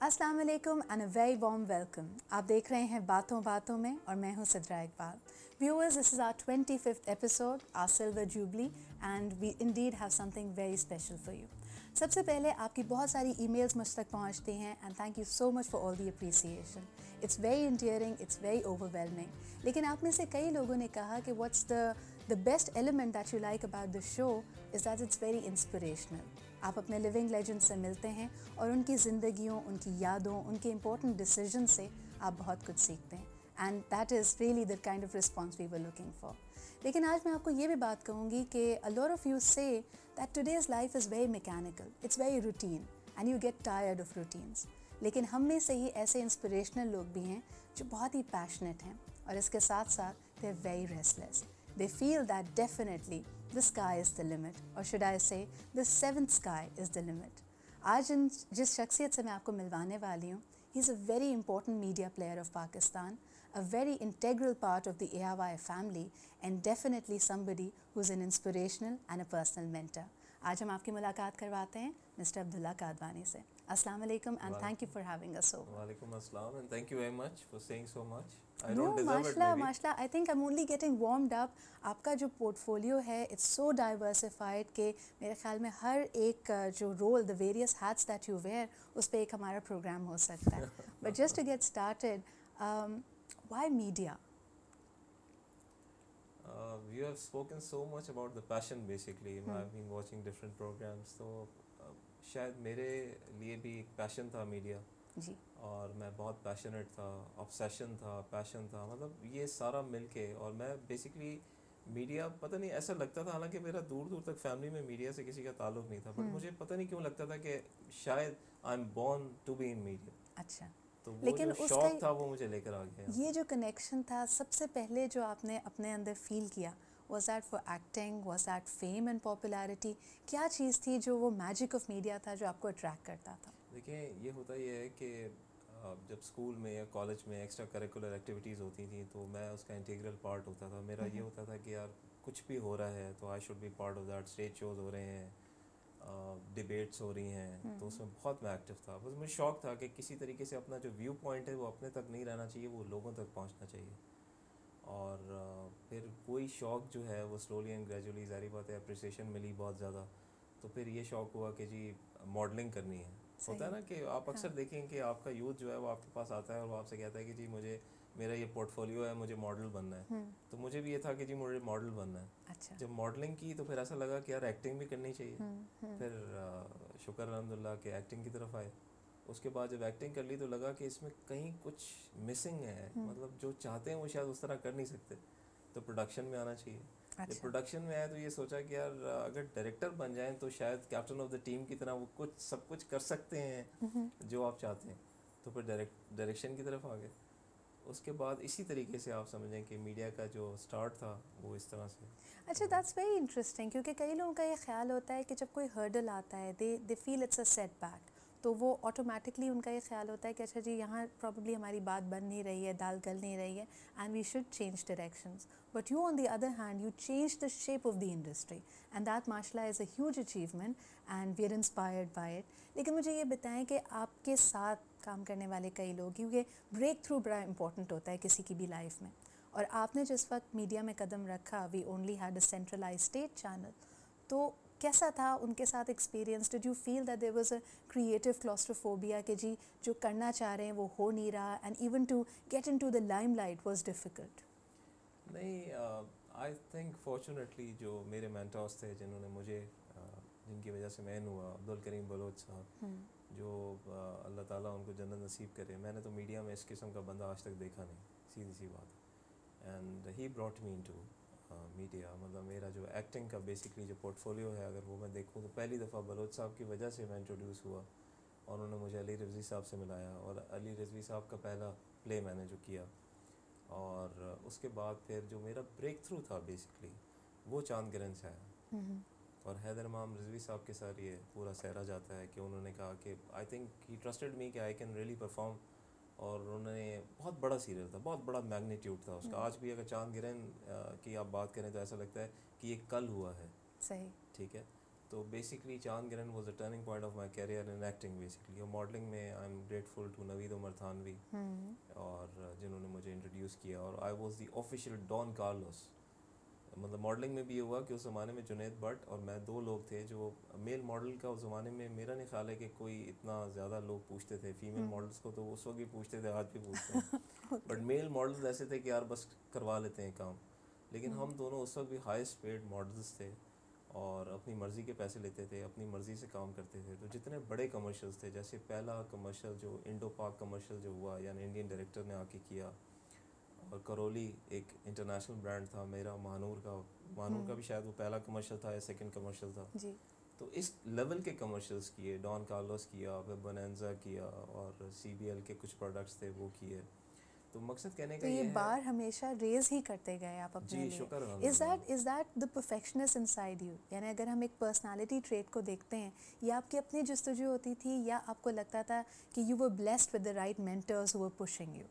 अस्सलाम वालेकुम and a very warm welcome. आप देख रहे हैं बातों बातों में और मैं हूं Sidra Iqbal. Viewers, this is our 25th episode, our silver jubilee, and we indeed have something very special for you. सबसे पहले आपकी बहुत सारी ईमेल्स मुझ तक पहुंचती हैं and thank you so much for all the appreciation. It's very endearing, it's very overwhelming. लेकिन आप में से कई लोगों ने कहा कि what's the best element that you like about the show is that it's very inspirational. आप अपने लिविंग लेजेंड से मिलते हैं और उनकी ज़िंदगियों, उनकी यादों, उनके इंपॉर्टेंट डिसीजन से आप बहुत कुछ सीखते हैं and that is really the kind of response we were looking for. लेकिन आज मैं आपको ये भी बात कहूँगी कि अ लॉट ऑफ यू से that today's life is very mechanical, it's very routine and you get tired of routines. लेकिन हम में से ही ऐसे इंस्पिरेशनल लोग भी हैं जो बहुत ही पैशनेट हैं और इसके साथ साथ they are very restless. They feel that definitely the sky is the limit, or should I say the seventh sky is the limit. आज जिस शख्सियत से मैं आपको मिलवाने वाली हूँ, he is a very important media player of Pakistan, a very integral part of the ARY family, and definitely somebody who is an inspirational and a personal mentor. आज हम आपकी मुलाकात करवाते हैं मिस्टर अब्दुल्ला कादवानी से। अस्सलाम वालेकुम and thank you for having us over. Walaikum assalam and thank you very much for saying so much. I No, don't deserve it maybe. माशाल्लाह, I think I'm only getting warmed up. आपका जो portfolio है it's so diversified कि मेरे ख्याल में हर एक जो role, the various hats that you wear, उस पर एक हमारा प्रोग्राम हो सकता है. But just to get started, why media? You have spoken so much about the passion basically. I've been watching different programs, तो शायद मेरे लिए भी एक पैशन था मीडिया जी, और मैं बहुत पैशनेट था, ऑब्सेशन था, पैशन था, मतलब ये सारा मिलके। और मैं बेसिकली मीडिया, पता नहीं ऐसा लगता था, हालांकि मेरा दूर दूर तक फैमिली में मीडिया से किसी का ताल्लुक नहीं था, बट मुझे पता नहीं क्यों लगता था कि शायद I am born to be in media. अच्छा। तो वो लेकिन जो शौक था वो मुझे लेकर आ गया। ये जो कनेक्शन था सबसे पहले जो आपने अपने अंदर फील किया, was that for acting, was that fame and popularity? क्या चीज़ थी जो वो मैजिक ऑफ मीडिया था जो आपको अट्रैक्ट करता था? देखिए, ये होता ये है कि जब स्कूल में या कॉलेज में एक्स्ट्रा करिकुलर एक्टिविटीज़ होती थी तो मैं उसका इंटीग्रल पार्ट होता था। मेरा ये होता था कि यार कुछ भी हो रहा है तो I should be part of that. Stage shows हो रहे हैं, डिबेट्स हो रही हैं, तो उसमें बहुत मैं एक्टिव था। बस मुझे शौक था कि किसी तरीके से अपना जो व्यू पॉइंट है वो अपने तक नहीं रहना चाहिए, वो लोगों तक पहुंचना चाहिए। और फिर वही शौक़ जो है वो स्लोली एंड ग्रेजुअली, ज़ाहिर बात है अप्रिसिएशन मिली बहुत ज़्यादा, तो फिर ये शौक़ हुआ कि जी मॉडलिंग करनी है। होता है ना कि आप अक्सर देखें कि आपका यूथ जो है वो आपके पास आता है और वो आपसे कहता है कि जी मुझे, मेरा ये पोर्टफोलियो है, मुझे मॉडल बनना है। तो मुझे भी ये था कि जी मुझे मॉडल बनना है। अच्छा। जब मॉडलिंग की तो फिर ऐसा लगा कि यार एक्टिंग भी करनी चाहिए। फिर शुक्र अल्हम्दुलिल्लाह कि एक्टिंग की तरफ आए। उसके बाद जब एक्टिंग कर ली तो लगा कि इसमें कहीं कुछ मिसिंग है, मतलब जो चाहते हैं वो शायद उस तरह कर नहीं सकते, तो प्रोडक्शन में आना चाहिए। जब प्रोडक्शन में आया तो ये सोचा कि यार अगर डायरेक्टर बन जाएं तो शायद कैप्टन ऑफ द टीम की तरह वो कुछ सब कुछ कर सकते हैं जो आप चाहते हैं। तो फिर डायरेक्शन की तरफ आ गए। उसके बाद इसी तरीके से आप समझें कि मीडिया का जो स्टार्ट था वो इस तरह से। अच्छा, दैट्स वेरी इंटरेस्टिंग, क्योंकि कई लोगों का ये ख्याल होता है कि जब कोई हर्डल आता है they feel it's a setback, तो वो ऑटोमेटिकली उनका ये ख्याल होता है कि अच्छा जी यहाँ प्रॉब्ली हमारी बात बन नहीं रही है, दाल गल नहीं रही है and we should change directions. But you on the other hand you change the shape of the industry and that माशाल्लाह is a huge achievement and we are inspired by it. लेकिन मुझे ये बताएं कि आपके साथ काम करने वाले कई लोग, क्योंकि ब्रेक थ्रू बड़ा इंपॉर्टेंट होता है किसी की भी लाइफ में, और आपने जिस वक्त मीडिया में कदम रखा, we only had a centralize state channel, तो कैसा था उनके साथ experience? Did you feel that there was a creative claustrophobia कि जी जो करना चाह रहे हैं वो हो नहीं रहा, and even to get into the limelight was difficult? नहीं, आई थिंक फॉर्चुनेटली जो मेरे मेंटर्स थे, जिन्होंने मुझे जिनकी वजह से मैं हुआ, अब्दुल करीम बलोच साहब, जो अल्लाह ताला उनको जन्नत नसीब करे। मैंने तो मीडिया में इस किस्म का बंदा आज तक देखा नहीं, सीधी सी बात। And he brought me into media. मतलब मेरा जो एक्टिंग का बेसिकली जो पोर्टफोलियो है, अगर वो मैं देखूँ तो पहली दफ़ा बलोच साहब की वजह से मैं इंट्रोड्यूस हुआ और उन्होंने मुझे अली रिजवी साहब से मिलाया, और अली रिजवी साहब का पहला प्ले मैंने जो किया, और उसके बाद फिर जो मेरा ब्रेक थ्रू था बेसिकली वो चांद गिरन से आया। और हैदर इमाम रिजवी साहब के साथ ये पूरा सहरा जाता है कि उन्होंने कहा कि I think he trusted me कि आई कैन रियली परफॉर्म। और उन्होंने, बहुत बड़ा सीरियल था, बहुत बड़ा मैग्नीट्यूड था उसका। आज भी अगर चांद गिरन की आप बात करें तो ऐसा लगता है कि ये कल हुआ है। सही, ठीक है। तो basically Chand Grahan was a turning point of my career in acting basically, और मॉडलिंग में I am grateful to Naveed Umar Thanvi और जिन्होंने मुझे इंट्रोड्यूस किया, और I was the official Don Carlos. मतलब मॉडलिंग में भी ये हुआ कि उस ज़माने में जुनैद भट्ट और मैं दो लोग थे जो मेल मॉडल का उस ज़माने में, मेरा नहीं ख्याल है कि कोई इतना ज़्यादा लोग पूछते थे फीमेल मॉडल्स को, तो उस वक्त भी पूछते थे, आज भी पूछते हैं बट मेल मॉडल्स ऐसे थे कि यार बस करवा लेते हैं काम। लेकिन हम दोनों उस वक्त भी हाईएस्ट पेड मॉडल्स थे और अपनी मर्ज़ी के पैसे लेते थे, अपनी मर्ज़ी से काम करते थे। तो जितने बड़े कमर्शियल्स थे, जैसे पहला कमर्शियल जो इंडो पाक कमर्शियल जो हुआ, यानी इंडियन डायरेक्टर ने आके किया, और करोली एक इंटरनेशनल ब्रांड था मेरा, महानूर का भी शायद वो पहला कमर्शियल था या सेकंड कमर्शियल था जी। तो इस लेवल के कमर्शियल्स किए, डॉन कार्लोस किया, फिर बोनेंजा किया, और CBL के कुछ प्रोडक्ट्स थे वो किए। तो मकसद कहने का तो ये है, बार हमेशा रेज ही करते गए आप अपने जी लिए। शुक्र is that the perfectionist inside you? यानी अगर हम एक पर्सनालिटी ट्रेट को देखते हैं, ये आपकी अपनी जस्तजू होती थी या आपको लगता था कि you were blessed with the right mentors who were pushing you?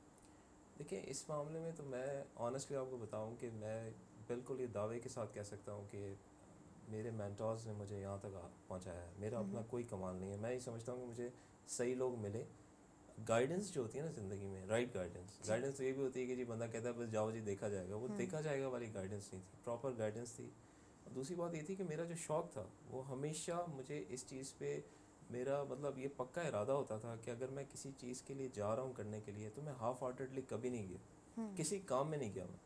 देखिए इस मामले में तो मैं ऑनेस्टली आपको बताऊं कि मैं बिल्कुल ये दावे के साथ कह सकता हूं कि मेरे मेंटर्स ने मुझे यहाँ तक पहुँचाया है। मेरा अपना कोई कमाल नहीं है। मैं ये समझता हूँ कि मुझे सही लोग मिले। गाइडेंस जो होती है ना ज़िंदगी में, राइट गाइडेंस तो ये भी होती है कि जी बंदा कहता है बस जाओ जी देखा जाएगा, वो देखा जाएगा वाली गाइडेंस नहीं थी, प्रॉपर गाइडेंस थी। और दूसरी बात ये थी कि मेरा जो शौक़ था वो हमेशा मुझे इस चीज़ पे, मेरा मतलब ये पक्का इरादा होता था कि अगर मैं किसी चीज़ के लिए जा रहा हूँ करने के लिए, तो मैं हाफ हार्टेडली कभी नहीं गया, किसी काम में नहीं गया मैं।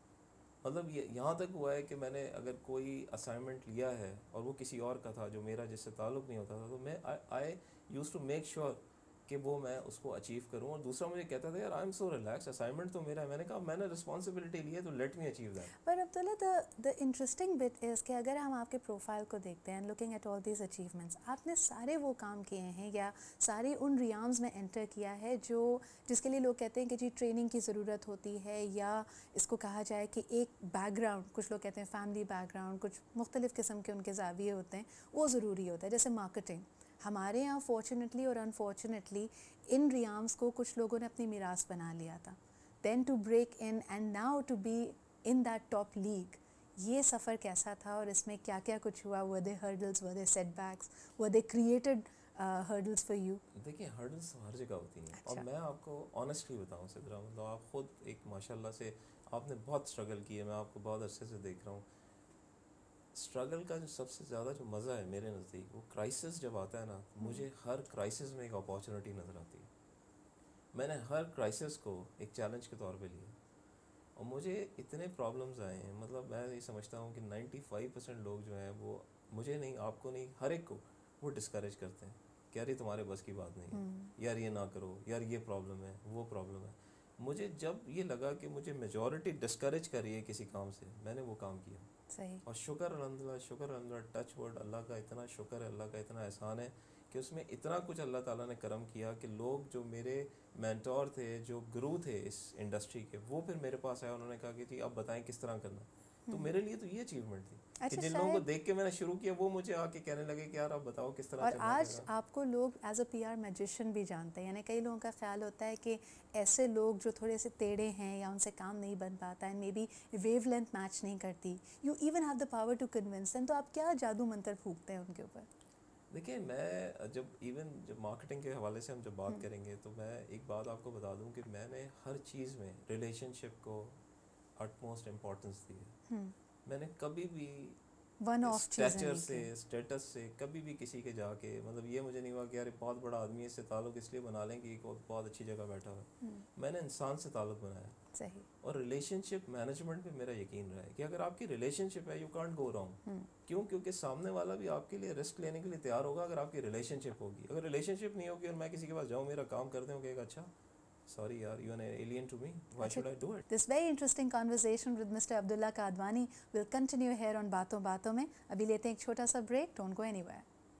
मतलब ये यहाँ तक हुआ है कि मैंने अगर कोई असाइनमेंट लिया है और वो किसी और का था जो मेरा जिससे ताल्लुक़ नहीं होता था, तो मैं आई यूज़ टू मेक श्योर कि वो मैं उसको अचीव करूँ। और दूसरा मुझे कहता था यार I am so relax, assignment तो मेरा है। मैंने कहा मैंने रिस्पॉन्सिबिलिटी ली है तो लेट मी अचीव दैट। पर Abdullah, the interesting bit is कि अगर हम आपके प्रोफाइल को देखते हैं, looking at all these achievements, आपने सारे वो काम किए हैं या सारे उन रियाम्स में एंटर किया है जो जिसके लिए लोग कहते हैं कि जी ट्रेनिंग की ज़रूरत होती है, या इसको कहा जाए कि एक बैकग्राउंड, कुछ लोग कहते हैं फैमिली बैकग्राउंड, कुछ मुख्तलिफ़ किस्म के उनके ज़ाविये होते हैं, वो ज़रूरी होता है। जैसे मार्केटिंग हमारे यहाँ फॉर्चुनेटली और अनफॉर्चुनेटली इन रियाम्स को कुछ लोगों ने अपनी मीरास बना लिया था। Then to break in and now to be in that top league, ये सफ़र कैसा था और इसमें क्या क्या कुछ हुआ? Were they hurdles, were they setbacks, were they created hurdles for you? देखिए हर्डल्स तो हर जगह होती हैं। अच्छा। और मैं आपको ऑनेस्टली बताऊं सिद्रा, मतलब आप ख़ुद एक माशाल्लाह से आपने बहुत स्ट्रगल की है, मैं आपको बहुत अरसे से देख रहा हूँ। स्ट्रगल का जो सबसे ज़्यादा जो मज़ा है मेरे नज़दीक, वो क्राइसिस जब आता है ना, मुझे हर क्राइसिस में एक अपॉर्चुनिटी नज़र आती है। मैंने हर क्राइसिस को एक चैलेंज के तौर पे लिया और मुझे इतने प्रॉब्लम्स आए हैं। मतलब मैं ये समझता हूँ कि 95% लोग जो हैं वो, मुझे नहीं, आपको नहीं, हर एक को वो डिस्करेज करते हैं कि यार ये तुम्हारे बस की बात नहीं है, यार ये ना करो, यार ये प्रॉब्लम है, वो प्रॉब्लम है। मुझे जब ये लगा कि मुझे मेजॉरिटी डिस्करेज कर रही है किसी काम से, मैंने वो काम किया। सही। और शुक्र अल्हम्दुलिल्लाह, टच वर्ड, अल्लाह का इतना शुक्र है, अल्लाह का इतना एहसान है कि उसमें इतना कुछ अल्लाह ताला ने करम किया कि लोग जो मेरे मेंटोर थे, जो गुरु थे इस इंडस्ट्री के, वो फिर मेरे पास आए, उन्होंने कहा कि जी अब बताएं किस तरह करना। तो मेरे लिए तो ये अचीवमेंट थी कि जिन लोगों को देख के मैंने शुरू किया वो मुझे आके कहने लगे कि यार आप बताओ किस तरह। और आज आपको लोग एज अ PR मैजिशियन भी जानते हैं। यानी कई लोगों का ख्याल होता है कि ऐसे लोग जो थोड़े से टेढ़े हैं या उनसे काम नहीं बन पाता है, maybe wavelength match नहीं करती, you even have the power to convince them, तो आप क्या जादू मंत्र फूंकते हैं उनके ऊपर? देखिए मैं जब मार्केटिंग के हवाले से हम जब बात करेंगे, तो मैं एक बात आपको बता दूं कि मैंने हर चीज़ में रिलेशनशिप को अटमोस्ट इम्पोर्टेंस दी है। मैंने कभी भी वन ऑफ स्टेटस से कभी भी किसी के जाके, मतलब ये मुझे नहीं हुआ कि यार बहुत बड़ा आदमी है, इससे ताल्लुक़ इसलिए बना लें कि बहुत अच्छी जगह बैठा हुआ है। मैंने इंसान से ताल्लुक़ बनाया। सही। और रिलेशनशिप मैनेजमेंट पे मेरा यकीन रहा है कि अगर आपकी रिलेशनशिप है, यू कांट गो रॉन्ग। क्यों? क्योंकि सामने वाला भी आपके लिए रिस्क लेने के लिए तैयार होगा अगर आपकी रिलेशनशिप होगी। अगर रिलेशनशिप नहीं होगी और मैं किसी के पास जाऊँ, मेरा काम करते हो, कहेगा अच्छा sorry yaar, you are an alien to me, why should I do it? This very interesting conversation with Mr. Abdullah Kadwani will continue here on Baaton Baaton mein. अभी लेते हैं एक छोटा सा break, don't go anywhere.